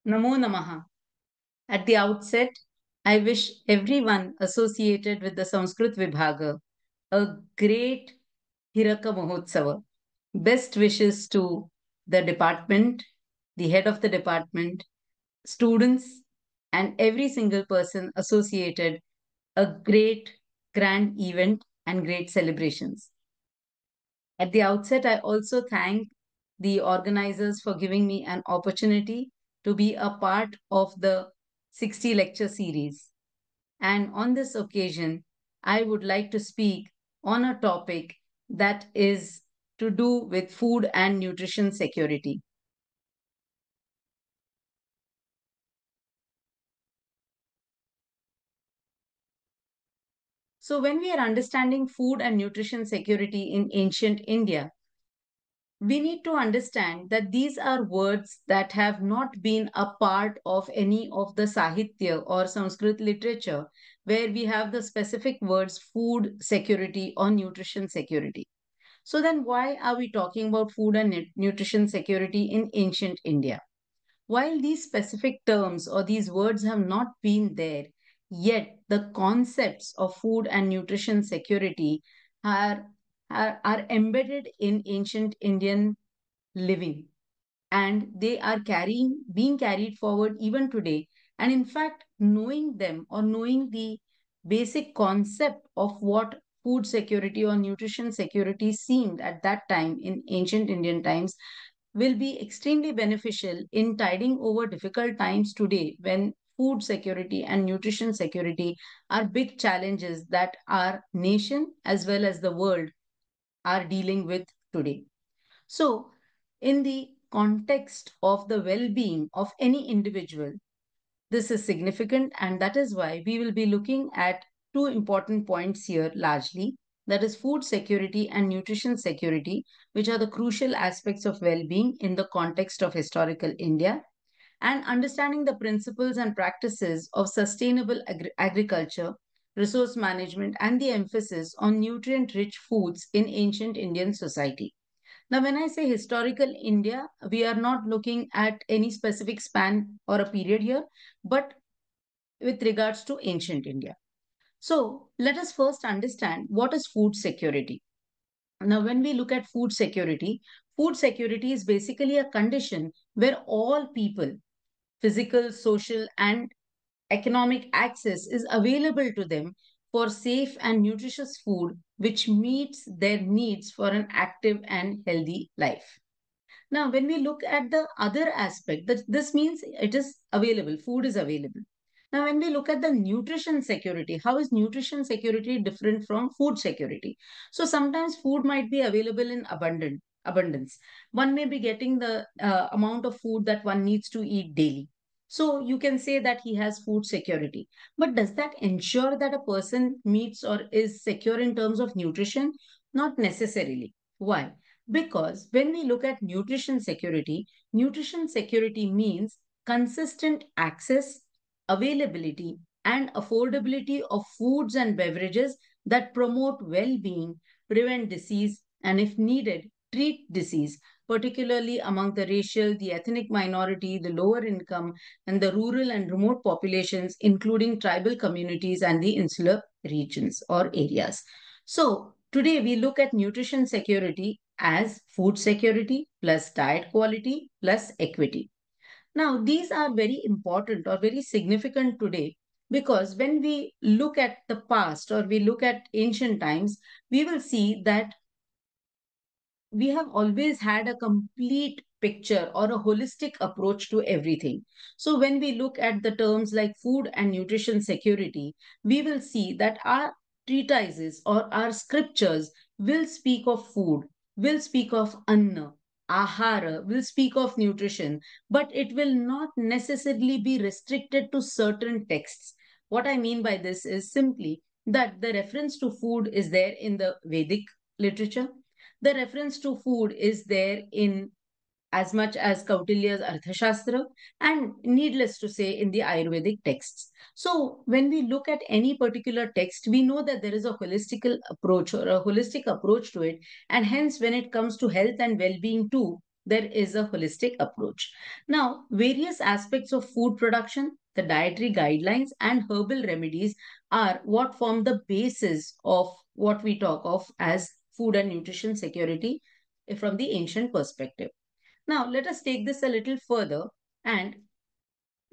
Namo Namaha. At the outset, I wish everyone associated with the Sanskrit Vibhaga a great Hiraka Mahotsava. Best wishes to the department, the head of the department, students, and every single person associated a great grand event and great celebrations. At the outset, I also thank the organizers for giving me an opportunity to be a part of the 60 lecture series. And on this occasion, I would like to speak on a topic that is to do with food and nutrition security. So, when we are understanding food and nutrition security in ancient India, we need to understand that these are words that have not been a part of any of the Sahitya or Sanskrit literature, where we have the specific words food security or nutrition security. So, then why are we talking about food and nutrition security in ancient India? While these specific terms or these words have not been there, yet the concepts of food and nutrition security are, are embedded in ancient Indian living, and they are being carried forward even today. And in fact, knowing them or knowing the basic concept of what food security or nutrition security seemed at that time in ancient Indian times will be extremely beneficial in tiding over difficult times today, when food security and nutrition security are big challenges that our nation as well as the world are dealing with today. So, in the context of the well being of any individual, this is significant, and that is why we will be looking at two important points here largely, that is, food security and nutrition security, which are the crucial aspects of well being in the context of historical India, and understanding the principles and practices of sustainable agriculture, resource management, and the emphasis on nutrient rich foods in ancient Indian society. Now, when I say historical India, we are not looking at any specific span or a period here, but with regards to ancient India. So, let us first understand what is food security. Now, when we look at food security is basically a condition where all people, physical, social, and economic access is available to them for safe and nutritious food which meets their needs for an active and healthy life. Now, when we look at the other aspect, that this means it is available, food is available. Now, when we look at the nutrition security, how is nutrition security different from food security? So sometimes food might be available in abundance. One may be getting the amount of food that one needs to eat daily. So you can say that he has food security. But does that ensure that a person meets or is secure in terms of nutrition? Not necessarily. Why? Because when we look at nutrition security means consistent access, availability, and affordability of foods and beverages that promote well being, prevent disease, and if needed, treat disease, particularly among the racial, the ethnic minority, the lower income, and the rural and remote populations, including tribal communities and the insular regions or areas. So, today we look at nutrition security as food security plus diet quality plus equity. Now, these are very important or very significant today because when we look at the past or we look at ancient times, we will see that we have always had a complete picture or a holistic approach to everything. So, when we look at the terms like food and nutrition security, we will see that our treatises or our scriptures will speak of food, will speak of anna, ahara, will speak of nutrition, but it will not necessarily be restricted to certain texts. What I mean by this is simply that the reference to food is there in the Vedic literature, the reference to food is there in as much as Kautilya's Arthashastra, and needless to say, in the Ayurvedic texts. So, when we look at any particular text, we know that there is a holistic approach or a holistic approach to it, and hence, when it comes to health and well being too, there is a holistic approach. Now, various aspects of food production, the dietary guidelines, and herbal remedies are what form the basis of what we talk of as food and nutrition security from the ancient perspective. Now, let us take this a little further, and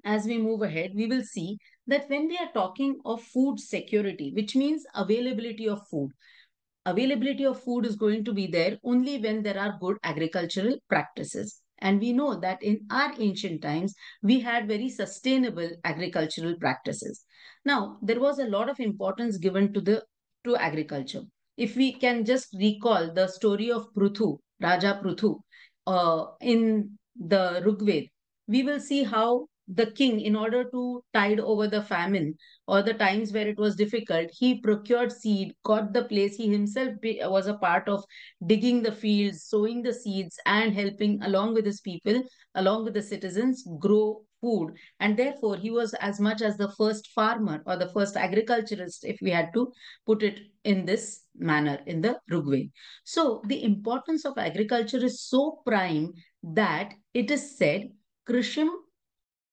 as we move ahead, we will see that when we are talking of food security, which means availability of food, availability of food is going to be there only when there are good agricultural practices. And we know that in our ancient times, we had very sustainable agricultural practices. Now, there was a lot of importance given to agriculture. If we can just recall the story of Pruthu, Raja Pruthu, in the Rigved, we will see how the king, in order to tide over the famine, or the times where it was difficult, he procured seed, got the place. He himself was a part of digging the fields, sowing the seeds, and helping along with his people, along with the citizens, grow food. And therefore, he was as much as the first farmer or the first agriculturist, if we had to put it in this manner in the Rigveda. So, the importance of agriculture is so prime that it is said, Krishim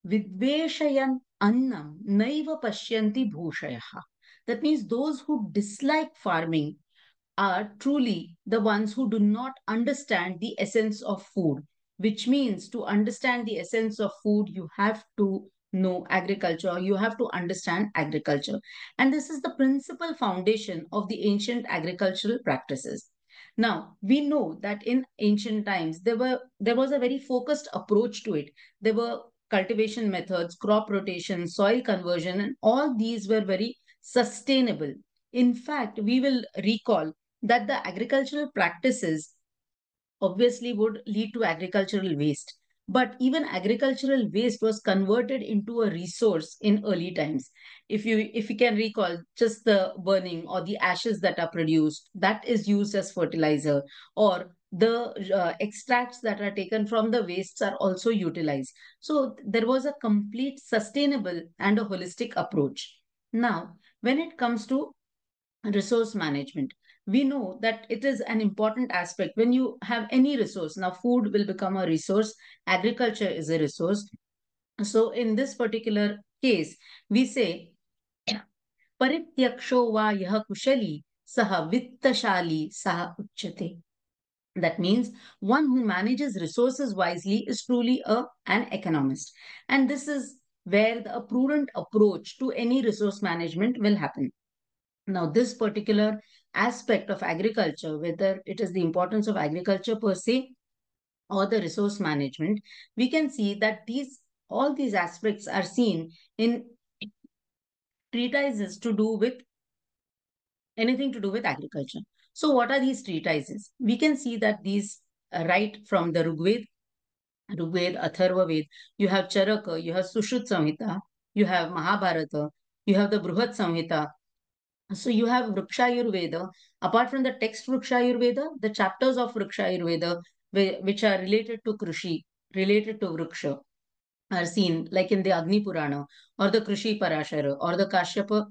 Vidveshayan annam naiva pashyanti bhushayah. That means those who dislike farming are truly the ones who do not understand the essence of food, which means to understand the essence of food, you have to know agriculture, you have to understand agriculture. And this is the principal foundation of the ancient agricultural practices. Now, we know that in ancient times, there was a very focused approach to it. There were cultivation methods, crop rotation, soil conversion, and all these were very sustainable. In fact, we will recall that the agricultural practices obviously would lead to agricultural waste. But even agricultural waste was converted into a resource in early times. If you can recall, just the burning or the ashes that are produced, that is used as fertilizer, or the extracts that are taken from the wastes are also utilized. So there was a complete sustainable and a holistic approach. Now, when it comes to resource management, we know that it is an important aspect. When you have any resource, now food will become a resource, agriculture is a resource. So in this particular case, we say parityaksho va yah kushali saha vittashali saha uchyate. That means one who manages resources wisely is truly an economist. And this is where a prudent approach to any resource management will happen. Now, this particular aspect of agriculture, whether it is the importance of agriculture per se or the resource management, we can see that these all these aspects are seen in treatises to do with anything to do with agriculture. So, what are these treatises? We can see that these right from the Rigved, Atharva Ved, you have Charaka, you have Sushruta Samhita, you have Mahabharata, you have the Bruhat Samhita. So you have Vriksha Ayurveda. Apart from the text Vriksha Ayurveda, the chapters of Vriksha Ayurveda, which are related to Krishi, related to Vriksha, are seen like in the Agni Purana or the Krishi Parashara or the Kashyapa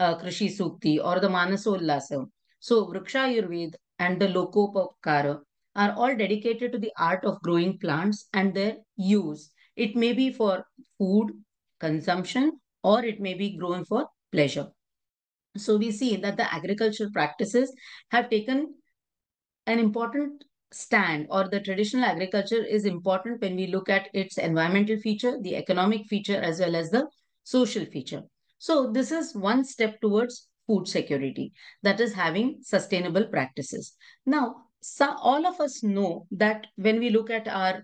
Krishi Sukti or the Manasollasa. So Vriksha Ayurveda and the Lokopakara are all dedicated to the art of growing plants and their use. It may be for food consumption or it may be grown for pleasure. So we see that the agricultural practices have taken an important stand, or the traditional agriculture is important when we look at its environmental feature, the economic feature, as well as the social feature. So this is one step towards food security, that is having sustainable practices. Now, so all of us know that when we look at our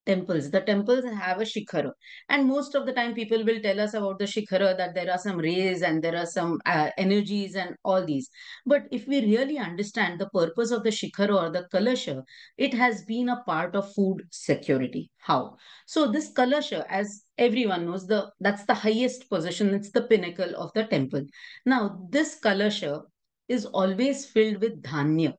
temples. The temples have a shikhara, and most of the time people will tell us about the shikhara, that there are some rays and there are some energies and all these. But if we really understand the purpose of the shikhara or the kalasha, it has been a part of food security. How? So this kalasha, as everyone knows, the that's the highest position. It's the pinnacle of the temple. Now this kalasha is always filled with dhanya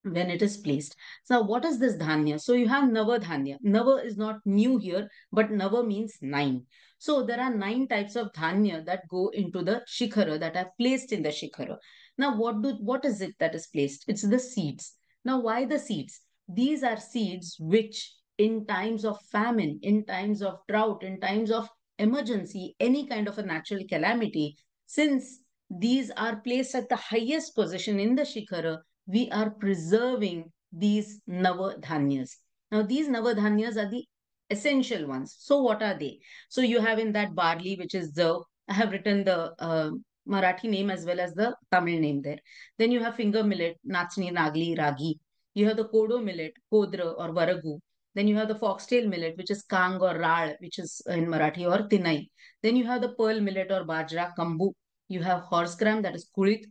when it is placed. So what is this dhanya? So you have Nava dhanya. Nava is not new here, but Nava means nine. So there are nine types of dhanya that go into the shikhara, that are placed in the shikhara. Now what is it that is placed? It's the seeds. Now why the seeds? these are seeds which, in times of famine, in times of drought, in times of emergency, any kind of a natural calamity, since these are placed at the highest position in the Shikhara, we are preserving these Navadhanyas. Now, these Navadhanyas are the essential ones. So, what are they? So, you have in that barley, which is the, I have written the Marathi name as well as the Tamil name there. Then you have finger millet, Nachni, Nagli, Ragi. You have the Kodo millet, Kodra or Varagu. Then you have the foxtail millet, which is Kang or Ral, which is in Marathi, or Tinai. Then you have the pearl millet or Bajra, Kambu. You have horse gram, that is Kurit,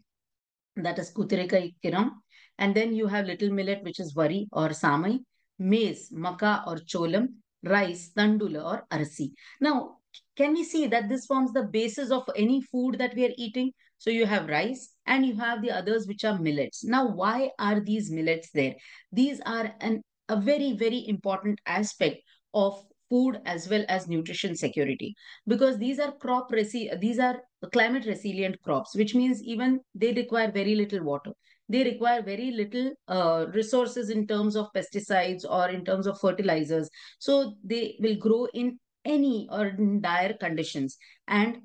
that is Kutirika Kiram. And then you have little millet, which is Vari or Samai, maize, Maka or Cholam, rice, Tandula or Arsi. Now, can we see that this forms the basis of any food that we are eating? So you have rice and you have the others which are millets. Now, why are these millets there? These are a very, very important aspect of food as well as nutrition security, because these are climate resilient crops, which means even they require very little water. They require very little resources in terms of pesticides or in terms of fertilizers. So they will grow in any or in dire conditions, and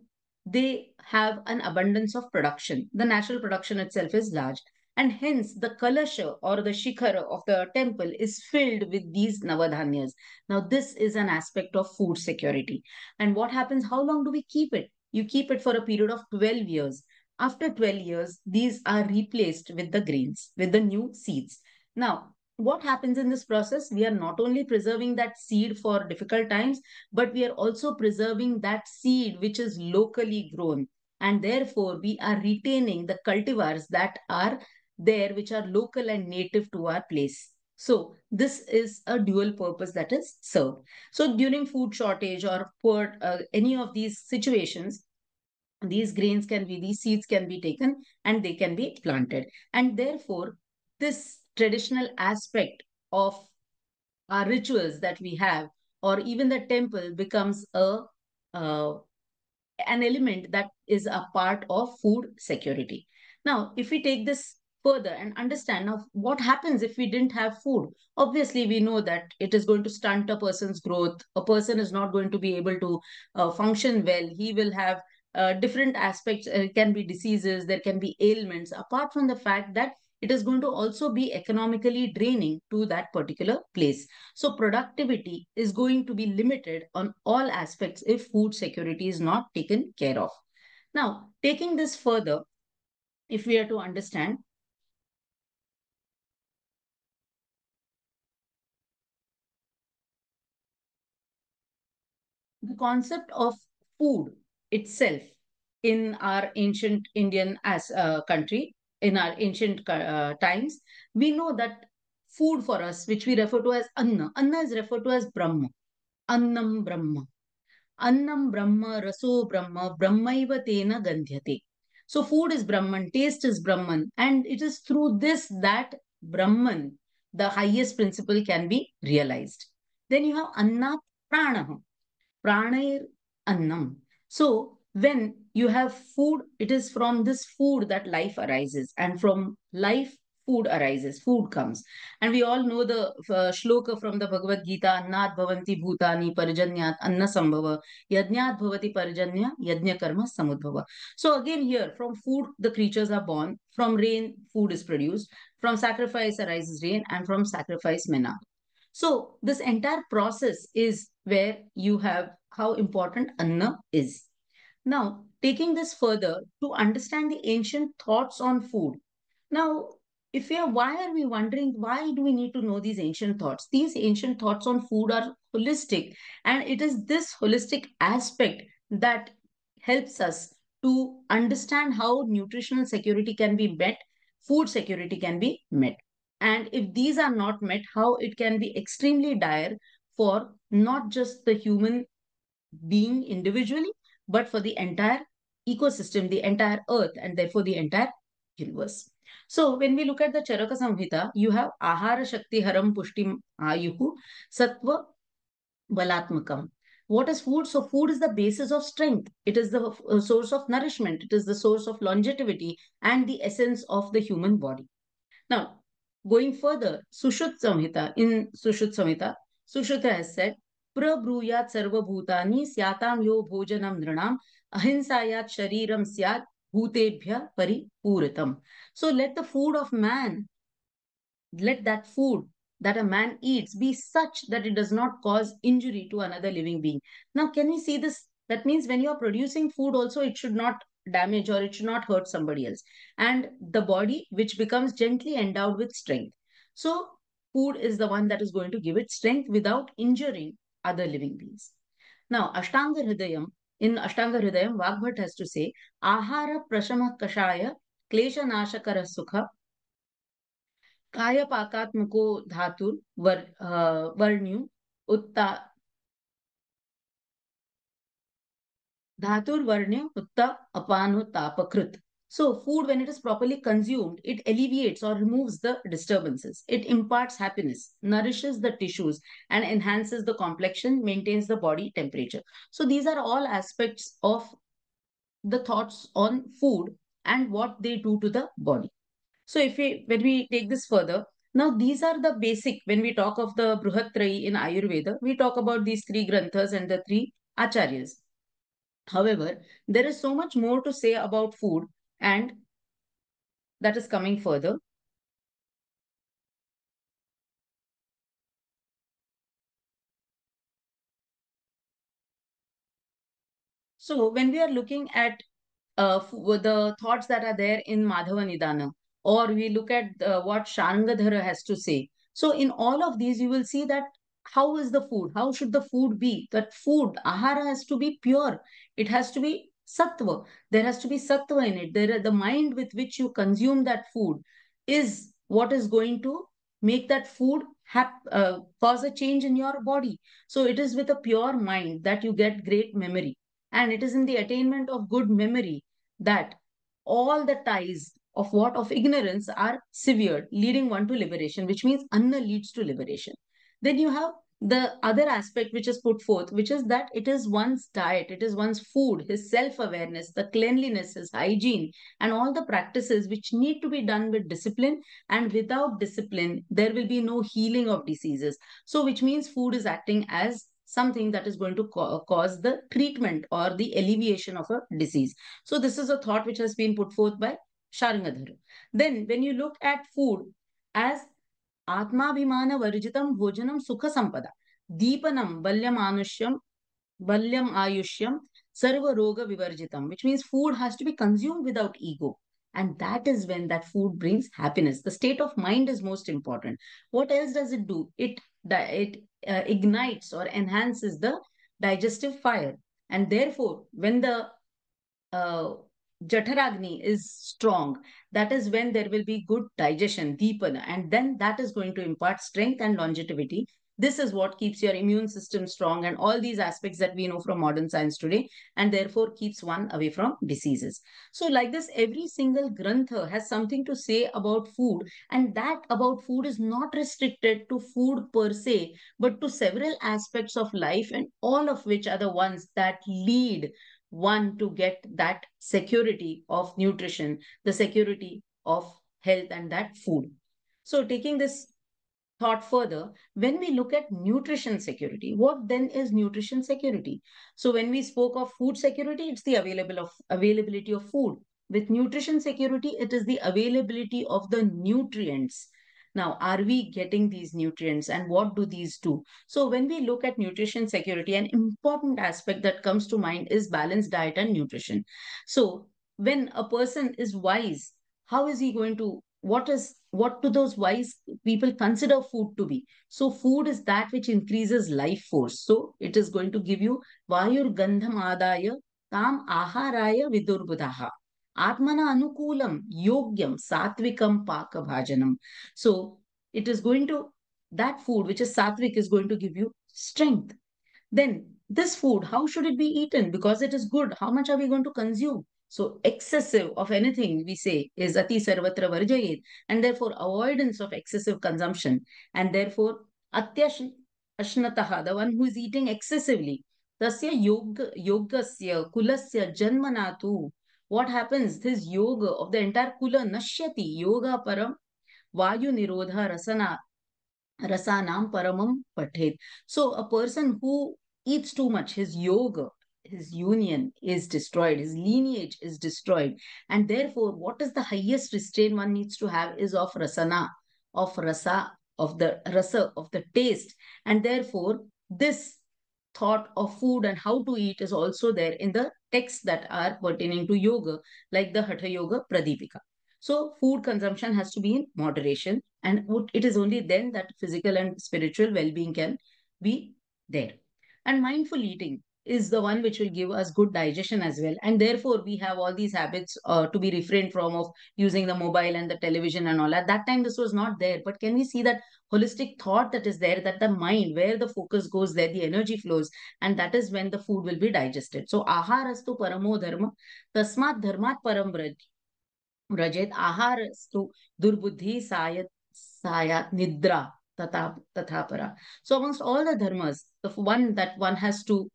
they have an abundance of production. The natural production itself is large. And hence, the kalasha or the shikhara of the temple is filled with these navadhanyas. Now, this is an aspect of food security. And what happens? How long do we keep it? You keep it for a period of 12 years. After 12 years, these are replaced with the grains, with the new seeds. Now, what happens in this process? We are not only preserving that seed for difficult times, but we are also preserving that seed which is locally grown. And therefore, we are retaining the cultivars that are there, which are local and native to our place. So, this is a dual purpose that is served. So, during food shortage or poor, any of these situations, these seeds can be taken and they can be planted. And therefore, this traditional aspect of our rituals that we have, or even the temple, becomes uh, an element that is a part of food security. Now, if we take this further and understand now what happens if we didn't have food, obviously we know that it is going to stunt a person's growth. A person is not going to be able to function well. He will have different aspects. It can be diseases, there can be ailments, apart from the fact that it is going to also be economically draining to that particular place. So productivity is going to be limited on all aspects if food security is not taken care of. Now, taking this further, if we are to understand the concept of food itself in our ancient Indian as country, in our ancient times, we know that food for us, which we refer to as Anna, Anna is referred to as Brahma, Annam Brahma. Annam Brahma, Raso Brahma, Brahmaiva Tena Gandhyate. So food is Brahman, taste is Brahman, and it is through this that Brahman, the highest principle, can be realized. Then you have Anna Prana. Pranair Annam. So when you have food, it is from this food that life arises, and from life, food arises, food comes. And we all know the shloka from the Bhagavad Gita: Annat bhavanti bhutani parjanyat anna sambhava, yajnat bhavati parjanya yajna karma samudbhava. So again here, from food the creatures are born, from rain food is produced, from sacrifice arises rain, and from sacrifice men are. So this entire process is where you have how important Anna is. Now, taking this further to understand the ancient thoughts on food. Now, if we are, why are we wondering, why do we need to know these ancient thoughts? These ancient thoughts on food are holistic, and it is this holistic aspect that helps us to understand how nutritional security can be met, food security can be met. And if these are not met, how it can be extremely dire for not just the human being individually, but for the entire ecosystem, the entire earth, and therefore the entire universe. So when we look at the Charaka Samhita, you have Ahara Shakti Haram Pushtim Ayuhu Sattva Balatmakam. What is food? So food is the basis of strength. It is the source of nourishment. It is the source of longevity and the essence of the human body. Now, Going further, Sushut Samhita, in Sushut Samhita, Sushruta has said, Prabruyat sarvabhutani syatam yo bhojanam nrinam ahinsayat shariram syat bhutebhya paripuritam. So let the food of man, let that food that a man eats be such that it does not cause injury to another living being. Now, can we see this? That means when you are producing food, also it should not damage or it should not hurt somebody else. And the body, which becomes gently endowed with strength. So, food is the one that is going to give it strength without injuring other living beings. Now, Ashtanga Hridayam, in Ashtanga Hridayam, Vagbhat has to say, Ahara prashama kashaya klesha nashakara sukha काय पाकात्मको धातुर वर्ण्यु उत्ता धातुर वर्ण्य उत्ता अपानो तापकृत. So, food, when it is properly consumed, it alleviates or removes the disturbances. It imparts happiness, nourishes the tissues, and enhances the complexion, maintains the body temperature. So, these are all aspects of the thoughts on food and what they do to the body. So if we when we take this further, now these are the basic. When we talk of the Bruhatrayi in Ayurveda, we talk about these three granthas and the three acharyas. However, there is so much more to say about food, and that is coming further. So when we are looking at the thoughts that are there in Madhava Nidana, or we look at what Shangadhara has to say. So, in all of these, you will see that how is the food? How should the food be? That food, ahara has to be pure. It has to be sattva. There has to be sattva in it. The mind with which you consume that food is what is going to make that food cause a change in your body. So, it is with a pure mind that you get great memory. And it is in the attainment of good memory that all the ties of what of ignorance are severed, leading one to liberation, which means anna leads to liberation. Then you have the other aspect which is put forth, which is that it is one's diet, it is one's food, his self-awareness, the cleanliness, his hygiene, and all the practices which need to be done with discipline. And without discipline, there will be no healing of diseases. So, which means food is acting as something that is going to cause the treatment or the alleviation of a disease. So this is a thought which has been put forth by Sharangadhara. Then when you look at food as Atmabhimana Varjitam Bhojanam Sukha Sampada, Deepanam Balyam Ayushyam Sarva Roga Vivarjitam, which means food has to be consumed without ego. And that is when that food brings happiness. The state of mind is most important. What else does it do? It ignites or enhances the digestive fire. And therefore, when the uh, Jataragni is strong, that is when there will be good digestion, deepen, and then that is going to impart strength and longevity. This is what keeps your immune system strong and all these aspects that we know from modern science today, and therefore keeps one away from diseases. So, like this, every single grantha has something to say about food, and that about food is not restricted to food per se, but to several aspects of life, and all of which are the ones that lead one to get that security of nutrition, the security of health, and that food. So, taking this thought further, when we look at nutrition security, what then is nutrition security? So, when we spoke of food security, it's the availability of food. With nutrition security, it is the availability of the nutrients. Now, are we getting these nutrients and what do these do? So, when we look at nutrition security, an important aspect that comes to mind is balanced diet and nutrition. So, when a person is wise, how is he going to what do those wise people consider food to be? So food is that which increases life force. So it is going to give you vayur gandham adaya tam aharaya vidurbudaha atmana anukulam yogyam satvikam paka bhajanam. So it is going to that food which is sattvic is going to give you strength. Then this food, how should it be eaten? Because it is good. How much are we going to consume? So excessive of anything we say is ati sarvatra varjayet, and therefore avoidance of excessive consumption, and therefore atyashnataha, the one who is eating excessively, tasya yogasya kulasya janmanatu. What happens? This yoga of the entire kula nashyati yoga param Vayu Nirodha Rasana Rasanam Paramam Pathet. So a person who eats too much, his yoga, his union is destroyed, his lineage is destroyed. And therefore, what is the highest restraint one needs to have is of rasana, of rasa, of the rasa, of the taste. And therefore, this thought of food and how to eat is also there in the texts that are pertaining to yoga, like the Hatha Yoga Pradipika. So, food consumption has to be in moderation, and it is only then that physical and spiritual well being can be there. And mindful eating is the one which will give us good digestion as well. And therefore, we have all these habits to be refrained from of using the mobile and the television and all. At that time, this was not there. But can we see that holistic thought that is there, that the mind, where the focus goes, there the energy flows, and that is when the food will be digested. So, aharastu paramo dharma, tasmat dharmat param व्रजेत आहारस्तु दुर्बुद्धि Syed nidra tata para. So amongst all the dharmas, the one that one has to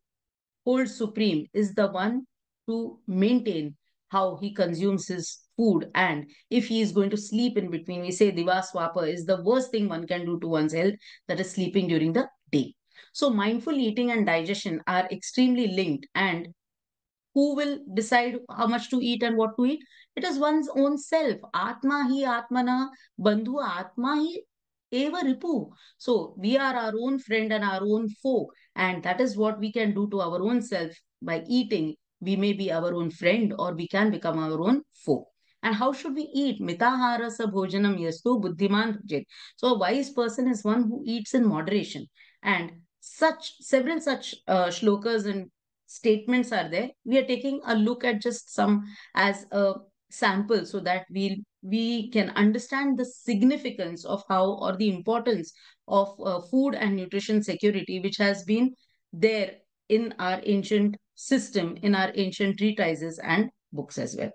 hold supreme is the one to maintain how he consumes his food. And if he is going to sleep in between, we say divaswapa is the worst thing one can do to one's health, that is sleeping during the day. So mindful eating and digestion are extremely linked, and who will decide how much to eat and what to eat? It is one's own self. Atma hi atmana bandhu atma hi eva ripu. So we are our own friend and our own foe. And that is what we can do to our own self by eating. We may be our own friend or we can become our own foe. And how should we eat? Mitahara sa bhojanam yastu buddhiman bhujit. So a wise person is one who eats in moderation. And several such shlokas and statements are there. We are taking a look at just some as a sample so that we can understand the significance of how, or the importance of food and nutrition security, which has been there in our ancient system, in our ancient treatises and books as well.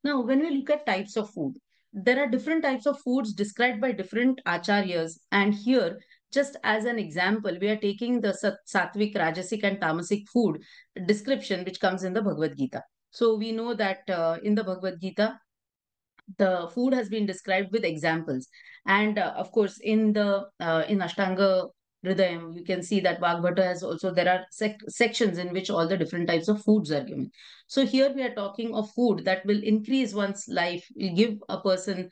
Now, when we look at types of food, there are different types of foods described by different acharyas, and here, just as an example, we are taking the sattvic, rajasic, and tamasic food description which comes in the Bhagavad Gita. So we know that in the Bhagavad Gita, the food has been described with examples, and of course in Ashtanga Hridayam you can see that Vagbhata has also, there are sections in which all the different types of foods are given. So here we are talking of food that will increase one's life, will give a person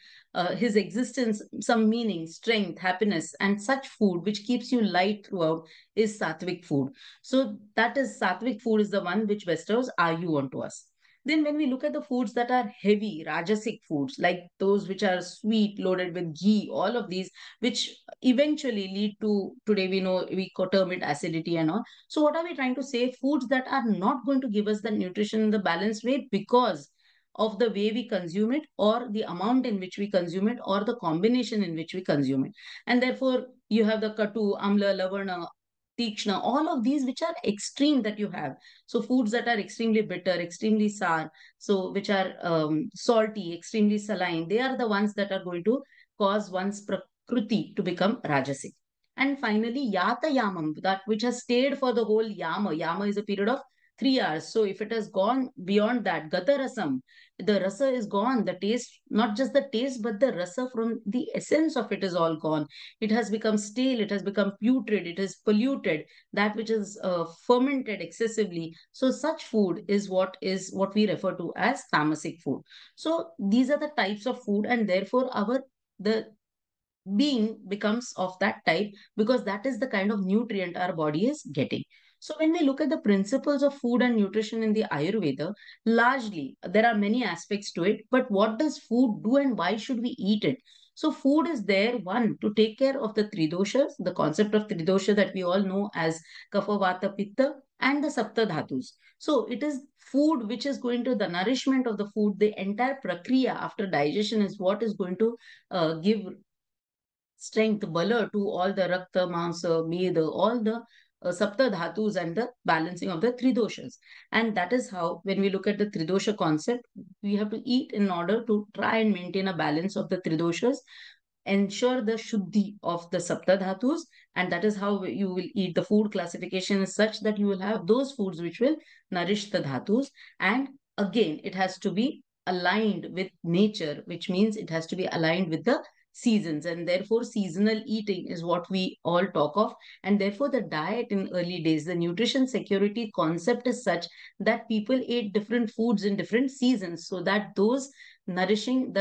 his existence some meaning, strength, happiness, and such food which keeps you light throughout is sattvic food. So that is, sattvic food is the one which bestows ayu onto us. Then, when we look at the foods that are heavy, rajasic foods, like those which are sweet, loaded with ghee, all of these, which eventually lead to, today we know, we term it acidity and all. So, what are we trying to say? Foods that are not going to give us the nutrition in the balanced way because of the way we consume it, or the amount in which we consume it, or the combination in which we consume it. And therefore, you have the katu, amla, lavana, tikshna, all of these which are extreme that you have. So foods that are extremely bitter, extremely sour, so which are salty, extremely saline, they are the ones that are going to cause one's prakriti to become rajasic. And finally, yata yamam, that which has stayed for the whole yama. Yama is a period of 3 hours. So if it has gone beyond that, gata rasam, the rasa is gone. The taste, not just the taste, but the rasa from the essence of it is all gone. It has become stale, it has become putrid, it is polluted, that which is fermented excessively. So such food is what we refer to as tamasic food. So these are the types of food, and therefore our the being becomes of that type, because that is the kind of nutrient our body is getting. So when we look at the principles of food and nutrition in the Ayurveda, largely there are many aspects to it, but what does food do and why should we eat it? So food is there, one, to take care of the three doshas, the concept of three dosha that we all know as kapha, vata, pitta, and the sapta dhatus. So it is food which is going to, the nourishment of the food, the entire prakriya after digestion is what is going to give strength, bala to all the rakta, masa, meda, all the sapta dhatus and the balancing of the three doshas. And that is how, when we look at the tridosha concept, we have to eat in order to try and maintain a balance of the tridoshas, ensure the shuddhi of the sapta dhatus, and that is how you will eat. The food classification is such that you will have those foods which will nourish the dhatus, and again it has to be aligned with nature, which means it has to be aligned with the seasons, and therefore seasonal eating is what we all talk of. And therefore the diet in early days, the nutrition security concept is such that people ate different foods in different seasons, so that those nourishing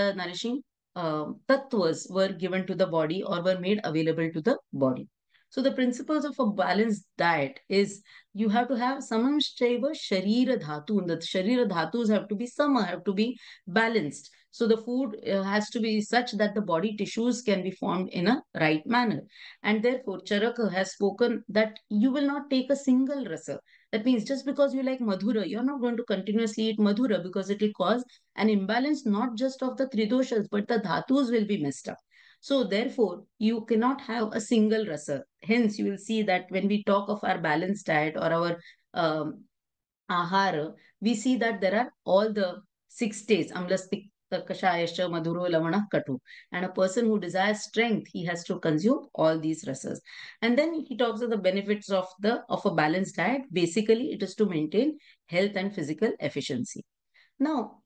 tattvas were given to the body or were made available to the body. So the principles of a balanced diet is you have to have samam shaiva sharira dhatu. The sharira dhatus have to be sama, have to be balanced. So the food has to be such that the body tissues can be formed in a right manner. And therefore, Charaka has spoken that you will not take a single rasa. That means just because you like Madhura, you're not going to continuously eat Madhura, because it will cause an imbalance not just of the Tridoshas, but the Dhatus will be messed up. So therefore, you cannot have a single rasa. Hence, you will see that when we talk of our balanced diet or our um, ahara, we see that there are all the six states, amlastik, kashayascha, madhuro, lavana, katu. And a person who desires strength, he has to consume all these rasas. And then he talks of the benefits of a balanced diet. Basically, it is to maintain health and physical efficiency. Now,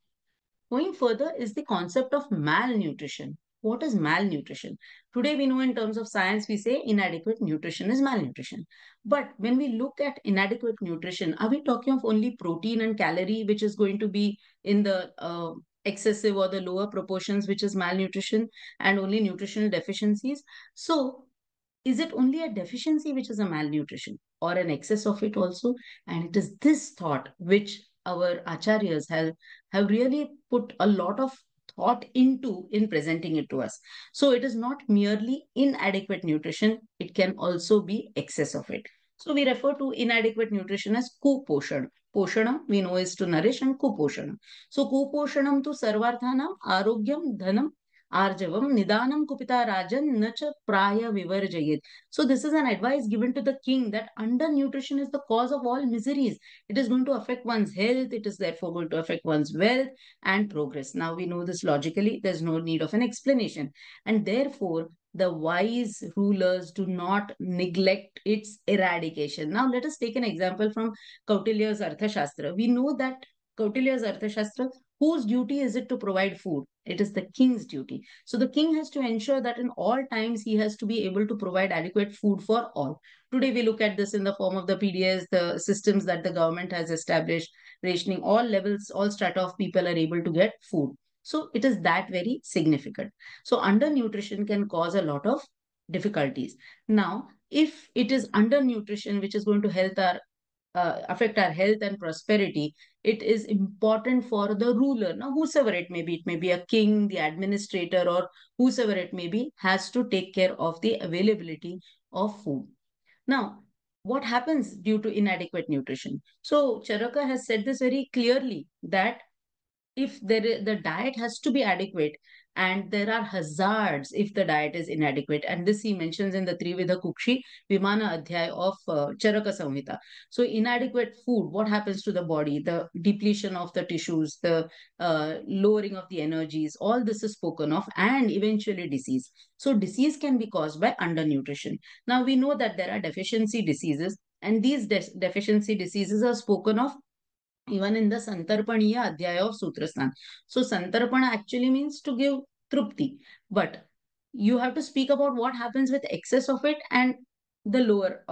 going further is the concept of malnutrition. What is malnutrition? Today, we know in terms of science, we say inadequate nutrition is malnutrition. But when we look at inadequate nutrition, are we talking of only protein and calorie, which is going to be in the excessive or the lower proportions, which is malnutrition, and only nutritional deficiencies? So, is it only a deficiency which is a malnutrition, or an excess of it also? And it is this thought which our acharyas have really put a lot of thought into in presenting it to us. So it is not merely inadequate nutrition, it can also be excess of it. So we refer to inadequate nutrition as kuposhan. Poshanam we know is to nourish, and kuposhanam. So kuposhanam to sarvarthanam arogyam dhanam arjavam nidanam kupita rajan nacha praya vivarjayet. So this is an advice given to the king that undernutrition is the cause of all miseries. It is going to affect one's health. It is therefore going to affect one's wealth and progress. Now we know this logically. There's no need of an explanation. And therefore, the wise rulers do not neglect its eradication. Now let us take an example from Kautilya's Arthashastra. We know that Kautilya's Arthashastra, whose duty is it to provide food? It is the king's duty. So the king has to ensure that in all times he has to be able to provide adequate food for all. Today we look at this in the form of the PDS, the systems that the government has established, rationing, all levels, all strata of people are able to get food. So it is that very significant. So undernutrition can cause a lot of difficulties. Now, if it is undernutrition which is going to affect our health and prosperity, it is important for the ruler. Now, whosoever it may be a king, the administrator, or whosoever it may be, has to take care of the availability of food. Now, what happens due to inadequate nutrition? So, Charaka has said this very clearly that if the diet has to be adequate, and there are hazards if the diet is inadequate, and this he mentions in the Trivida Kukshi Vimana Adhyay of Charaka Samhita. So inadequate food, what happens to the body? The depletion of the tissues, the lowering of the energies, all this is spoken of, and eventually disease. So disease can be caused by undernutrition. Now we know that there are deficiency diseases, and these deficiency diseases are spoken of even in the Santarpaniya Adhyaya of Sutrasnan. So Santarpana actually means to give trupti, but you have to speak about what happens with excess of it and the lower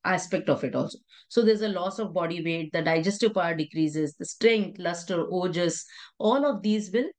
aspect of it also. So there's a loss of body weight, the digestive power decreases, the strength, luster, ojas, all of these will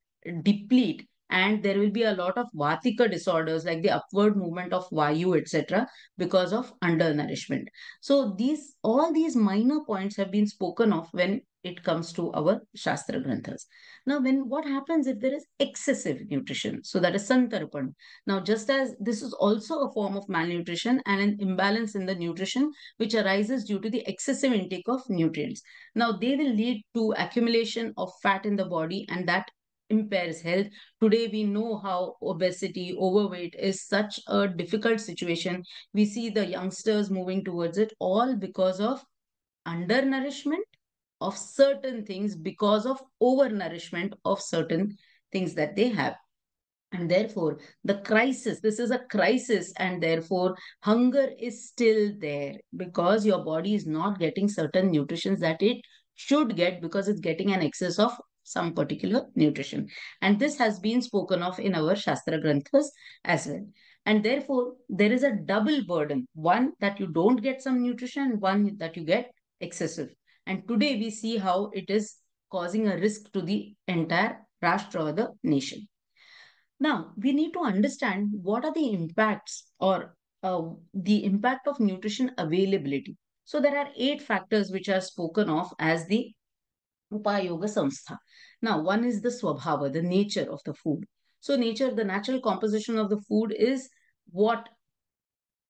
deplete, and there will be a lot of vatika disorders like the upward movement of vayu, etc., because of undernourishment. So these all these minor points have been spoken of when it comes to our Shastra Granthas. Now, when what happens if there is excessive nutrition? So that is Santarpan. Now, just as this is also a form of malnutrition and an imbalance in the nutrition which arises due to the excessive intake of nutrients. Now, they will lead to accumulation of fat in the body, and that impairs health. Today, we know how obesity, overweight is such a difficult situation. We see the youngsters moving towards it all because of undernourishment of certain things, because of overnourishment of certain things that they have. And therefore, the crisis, this is a crisis, and therefore, hunger is still there because your body is not getting certain nutritions that it should get, because it's getting an excess of some particular nutrition. And this has been spoken of in our Shastra Granthas as well. And therefore, there is a double burden, one that you don't get some nutrition, one that you get excessive. And today we see how it is causing a risk to the entire Rashtra or the nation. Now, we need to understand what are the impacts or the impact of nutrition availability. So, there are 8 factors which are spoken of as the Upayoga Samstha. Now, one is the Swabhava, the nature of the food. So, nature, the natural composition of the food is what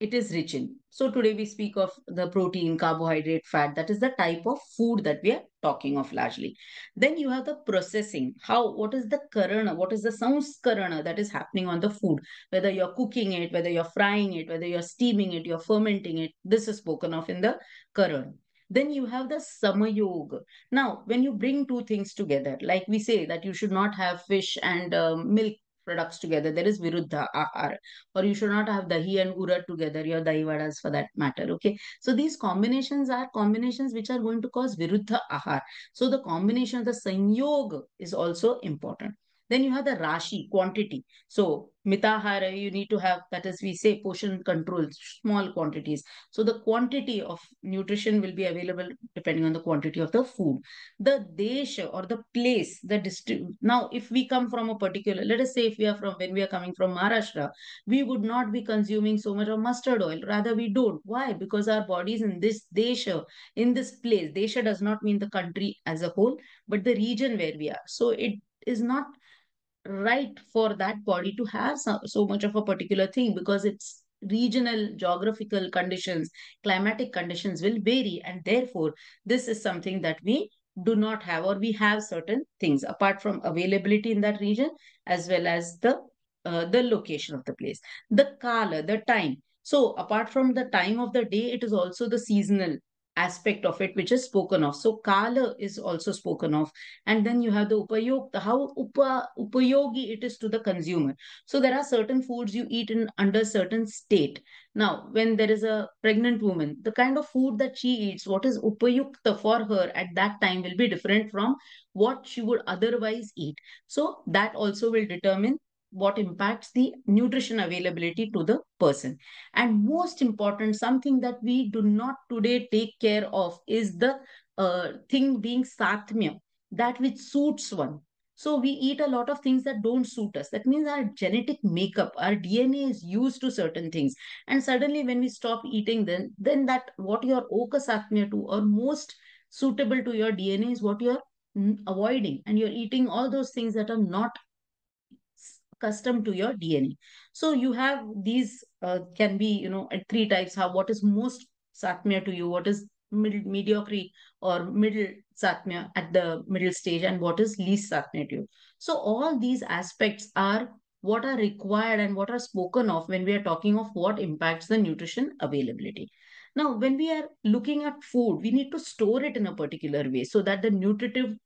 it is rich in. So today we speak of the protein, carbohydrate, fat. That is the type of food that we are talking of largely. Then you have the processing. What is the karana? What is the samskarana that is happening on the food? Whether you're cooking it, whether you're frying it, whether you're steaming it, you're fermenting it. This is spoken of in the karana. Then you have the samayog. Now, when you bring two things together, like we say that you should not have fish and milk products together, there is viruddha ahar, or you should not have dahi and urad together, your dahi vadas for that matter. Okay, so these combinations are combinations which are going to cause viruddha ahar. So the combination of the sanyog is also important. Then you have the rashi, quantity. So mitahara, you need to have, that is we say portion control, small quantities. So the quantity of nutrition will be available depending on the quantity of the food. The desha or the place, the district. Now, if we come from a particular, let us say if we are from, when we are coming from Maharashtra, we would not be consuming so much of mustard oil. Rather, we don't. Why? Because our bodies in this desha, in this place, desha does not mean the country as a whole, but the region where we are. So it is not right for that body to have so much of a particular thing, because its regional geographical conditions, climatic conditions will vary, and therefore this is something that we do not have, or we have certain things apart from availability in that region, as well as the location of the place, the kala, the time. So apart from the time of the day, it is also the seasonal aspect of it which is spoken of. So kala is also spoken of. And then you have the upayog, how upayogi it is to the consumer. So there are certain foods you eat in under certain state. Now, when there is a pregnant woman, the kind of food that she eats, what is upayukta for her at that time will be different from what she would otherwise eat. So that also will determine what impacts the nutrition availability to the person. And most important, something that we do not today take care of is the thing being satmya, that which suits one. So we eat a lot of things that don't suit us. That means our genetic makeup, our DNA is used to certain things. And suddenly when we stop eating, then that what you're okasatmya to, or most suitable to your DNA, is what you're avoiding. And you're eating all those things that are not accustomed to your DNA. So you have these can be, at 3 types. How, what is most satmya to you, what is mediocre or middle satmya at the middle stage, and what is least satmya to you. So all these aspects are what are required and what are spoken of when we are talking of what impacts the nutrition availability. Now, when we are looking at food, we need to store it in a particular way so that the nutritive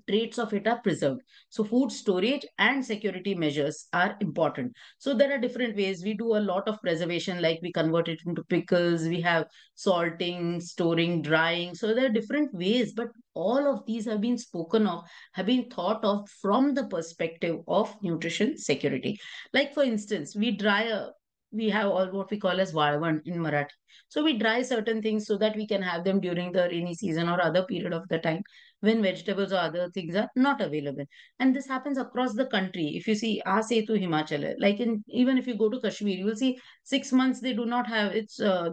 traits of it are preserved. So food storage and security measures are important. So there are different ways. We do a lot of preservation, like we convert it into pickles, we have salting, storing, drying. So there are different ways, but all of these have been spoken of, have been thought of from the perspective of nutrition security. Like for instance, we have all what we call as Valvan in Marathi. So we dry certain things so that we can have them during the rainy season or other period of the time when vegetables or other things are not available. And this happens across the country. If you see, say to Himachal, like in, even if you go to Kashmir, you will see 6 months they do not have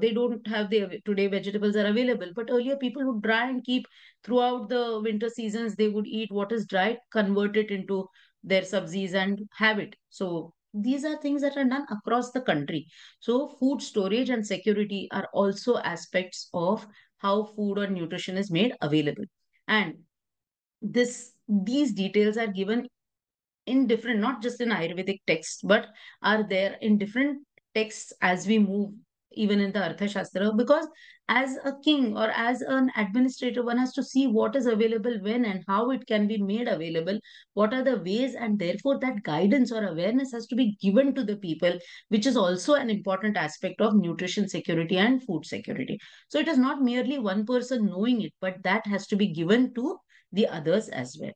they don't have the today vegetables are available. But earlier people would dry and keep throughout the winter seasons. They would eat what is dried, convert it into their subsies and have it. So these are things that are done across the country. So food storage and security are also aspects of how food or nutrition is made available. And these details are given in different, not just in Ayurvedic texts, but are there in different texts as we move, even in the Arthashastra. Because as a king or as an administrator, one has to see what is available when and how it can be made available, what are the ways, and therefore that guidance or awareness has to be given to the people, which is also an important aspect of nutrition security and food security. So it is not merely one person knowing it, but that has to be given to the others as well.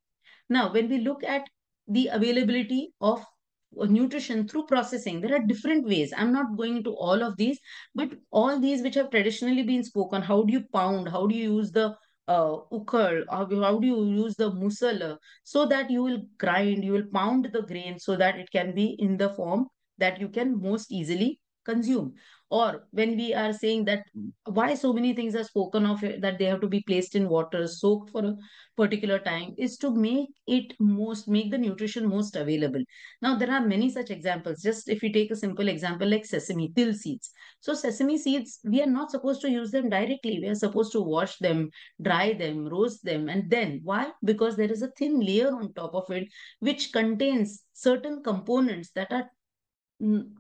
Now, when we look at the availability of nutrition through processing, there are different ways. I'm not going into all of these, but all these which have traditionally been spoken, how do you pound, how do you use the ukal, how do you use the musala, so that you will grind, you will pound the grain so that it can be in the form that you can most easily consume. Or when we are saying that why so many things are spoken of, that they have to be placed in water, soaked for a particular time, is to make the nutrition most available. Now there are many such examples. Just if you take a simple example like sesame till seeds. So sesame seeds, we are not supposed to use them directly. We are supposed to wash them, dry them, roast them, and then why? Because there is a thin layer on top of it which contains certain components that are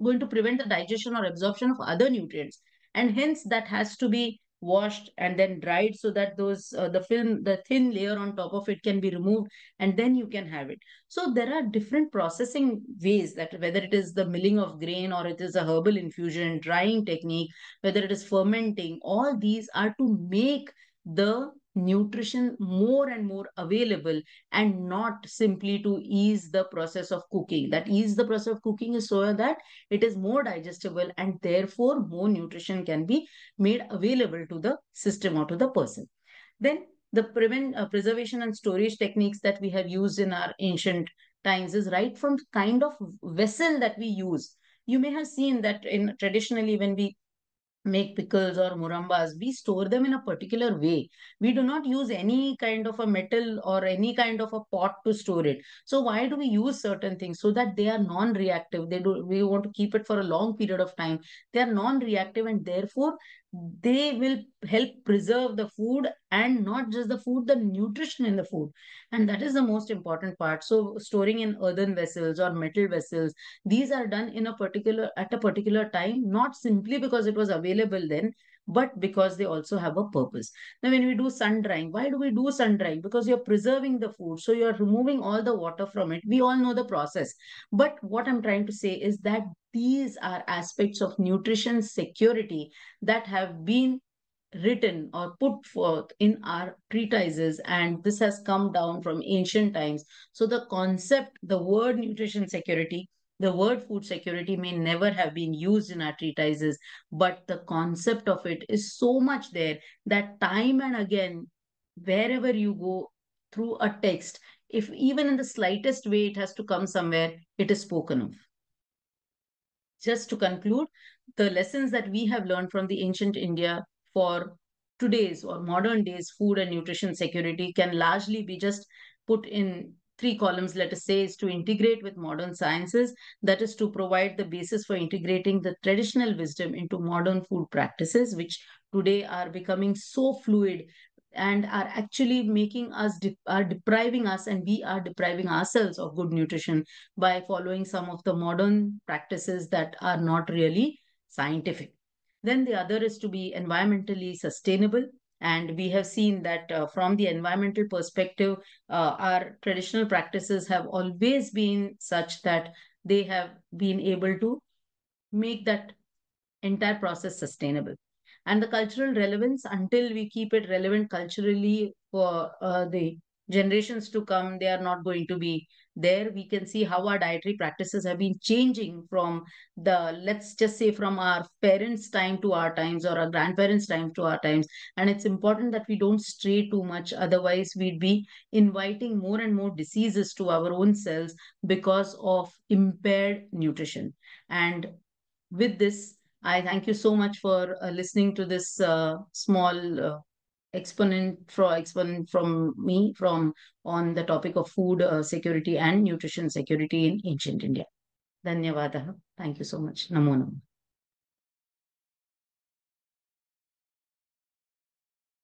going to prevent the digestion or absorption of other nutrients, and hence that has to be washed and then dried so that those the thin layer on top of it can be removed, and then you can have it. So there are different processing ways, that whether it is the milling of grain or it is a herbal infusion drying technique, whether it is fermenting, all these are to make the nutrition more and more available, and not simply to ease the process of cooking. That ease the process of cooking is so that it is more digestible, and therefore more nutrition can be made available to the system or to the person. Then the preservation and storage techniques that we have used in our ancient times is right from the kind of vessel that we use. You may have seen that in traditionally when we make pickles or murambas, we store them in a particular way. We do not use any kind of a metal or any kind of a pot to store it. So why do we use certain things? So that they are non-reactive. We want to keep it for a long period of time. They are non-reactive, and therefore they will help preserve the food, and not just the food, the nutrition in the food. And that is the most important part. So storing in earthen vessels or metal vessels, these are done in a particular at a particular time, not simply because it was available then, but because they also have a purpose. Now when we do sun drying, why do we do sun drying? Because you're preserving the food, so you're removing all the water from it. We all know the process, but what I'm trying to say is that these are aspects of nutrition security that have been written or put forth in our treatises, and this has come down from ancient times. So the concept, the word nutrition security, the word food security may never have been used in our treatises, but the concept of it is so much there that time and again, wherever you go through a text, if even in the slightest way it has to come somewhere, it is spoken of. Just to conclude, the lessons that we have learned from the ancient India for today's or modern days food and nutrition security can largely be just put in three columns. Let us say is to integrate with modern sciences, that is to provide the basis for integrating the traditional wisdom into modern food practices, which today are becoming so fluid and are actually making us are depriving us, and we are depriving ourselves of good nutrition by following some of the modern practices that are not really scientific. Then the other is to be environmentally sustainable. And we have seen that from the environmental perspective, our traditional practices have always been such that they have been able to make that entire process sustainable. And the cultural relevance, until we keep it relevant culturally for the generations to come, they are not going to be there. We can see how our dietary practices have been changing from let's just say, from our parents' time to our times, or our grandparents' time to our times. And it's important that we don't stray too much. Otherwise, we'd be inviting more and more diseases to our own selves because of impaired nutrition. And with this, I thank you so much for listening to this small exponent from me from on the topic of food security and nutrition security in ancient India. Dhanyavada. Thank you so much. Namo Namo.